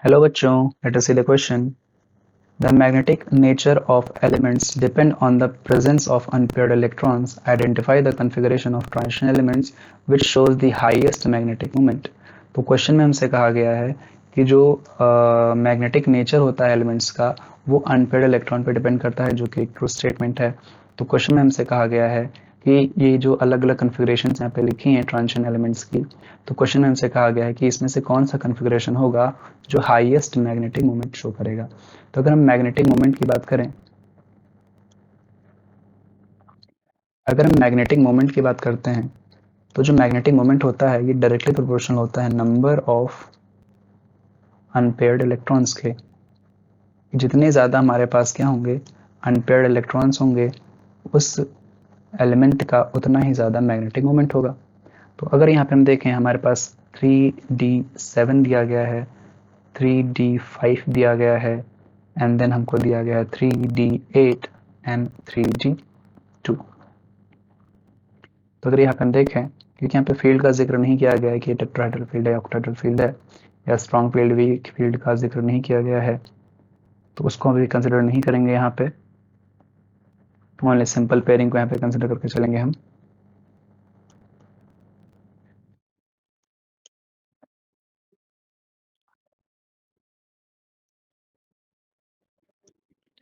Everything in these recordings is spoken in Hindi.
Hello बच्चों, let us see the question. The magnetic nature of elements depend on the presence of unpaired electrons. Identify the configuration of transition elements which shows the highest magnetic moment. तो क्वेश्चन में हमसे कहा गया है कि जो मैग्नेटिक नेचर होता है एलिमेंट्स का वो अनपेयर्ड इलेक्ट्रॉन पे डिपेंड करता है, जो कि एक ट्रू स्टेटमेंट है। तो क्वेश्चन में हमसे कहा गया है कि ये जो अलग अलग कन्फिग्रेशन यहाँ पे लिखी हैं ट्रांजिशन एलिमेंट्स की, तो क्वेश्चन में हमसे कहा गया है कि इसमें से कौन सा कन्फिग्रेशन होगा जो हाईएस्ट मैग्नेटिक मोमेंट शो करेगा। तो अगर हम मैग्नेटिक मोमेंट की बात करें, अगर हम मैग्नेटिक मोमेंट की बात करते हैं तो जो मैग्नेटिक मोमेंट होता है ये डायरेक्टली प्रोपोर्शनल होता है नंबर ऑफ अनपेयर्ड इलेक्ट्रॉन्स के। जितने ज़्यादा हमारे पास क्या होंगे, अनपेयर्ड इलेक्ट्रॉन्स होंगे, उस एलिमेंट का उतना ही ज़्यादा मैग्नेटिक मोमेंट होगा। तो अगर यहाँ पे हम देखें, हमारे पास 3d7 दिया गया है, 3d5 दिया गया है, एंड देन हमको दिया गया है 3d8 एंड 3d2। तो अगर यहाँ पे हम देखें, क्योंकि यहाँ पे फील्ड का जिक्र नहीं किया गया है कि टेट्राहेड्रल फील्ड है या ऑक्टाहेड्रल फील्ड है या स्ट्रॉन्ग फील्ड, वीक फील्ड का जिक्र नहीं किया गया है, तो उसको अभी कंसिडर नहीं करेंगे यहाँ पे। ओनली सिंपल पेयरिंग को यहाँ पे कंसिडर करके चलेंगे हम।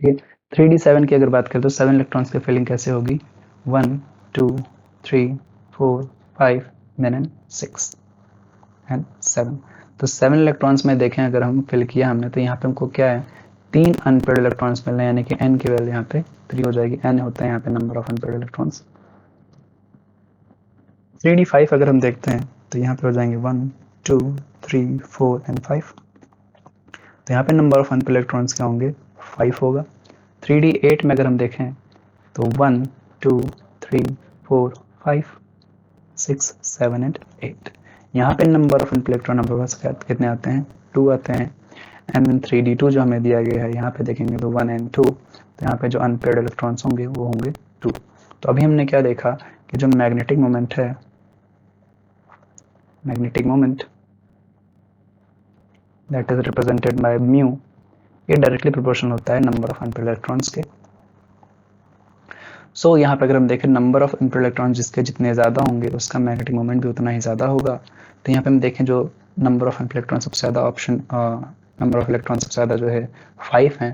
ठीक है, 3d7 की अगर बात करें तो 7 इलेक्ट्रॉन्स की फिलिंग कैसे होगी, 1 2 3 4 5 देन 6 एंड 7। तो 7 इलेक्ट्रॉन्स में देखें, अगर हम फिल किया हमने, तो यहाँ पे हमको क्या है, 3 अनपेयर्ड इलेक्ट्रॉन्स मिल रहे हैं, यानी कि n की वैल्यू यहाँ पे 3 हो जाएगी। n होता है यहाँ पे number of unpaired electrons. 3d5 अगर हम देखते हैं तो यहाँ पे हो जाएंगे 1 2 3 4 एंड 5। तो यहाँ पे नंबर ऑफ अनपेयर्ड इलेक्ट्रॉन्स क्या होंगे, 5 होगा। 3d8 में अगर हम देखें तो 1 2 3 4 5 6 7 एंड 8। यहाँ पे नंबर ऑफ इलेक्ट्रॉन हमारे पास कितने आते हैं, 2 आते हैं। एंड देन 3d2 जो हमें दिया गया है, यहाँ पे देखेंगे तो 1 एंड 2, तो यहाँ पे जो अनपेयर्ड इलेक्ट्रॉन्स होंगे वो होंगे 2। तो अभी हमने क्या देखा कि जो मैग्नेटिक मोमेंट है, magnetic moment that is represented by mu, ये डायरेक्टली प्रोपोर्शनल होता है नंबर ऑफ अनपेयर्ड इलेक्ट्रॉन्स के। सो यहाँ पे अगर हम देखें, नंबर ऑफ अनपेयर्ड इलेक्ट्रॉन जिसके जितने ज़्यादा होंगे उसका मैग्नेटिक मोमेंट भी उतना ही ज़्यादा होगा। तो यहाँ पे हम देखें, जो नंबर ऑफ अनपेयर्ड इलेक्ट्रॉन सबसे ज़्यादा ऑप्शन नंबर ऑफ इलेक्ट्रॉन सबसे ज़्यादा जो है 5 हैं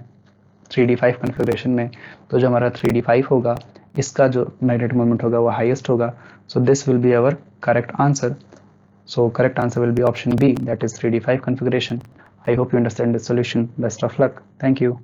3d5 कन्फिग्रेशन में। तो जो हमारा 3d5 होगा, इसका जो मैग्नेटिक मोमेंट होगा वो हाईएस्ट होगा। So this will be our correct answer. So correct answer will be option B, that is 3d5 configuration. I hope you understand the solution. Best of luck. Thank you.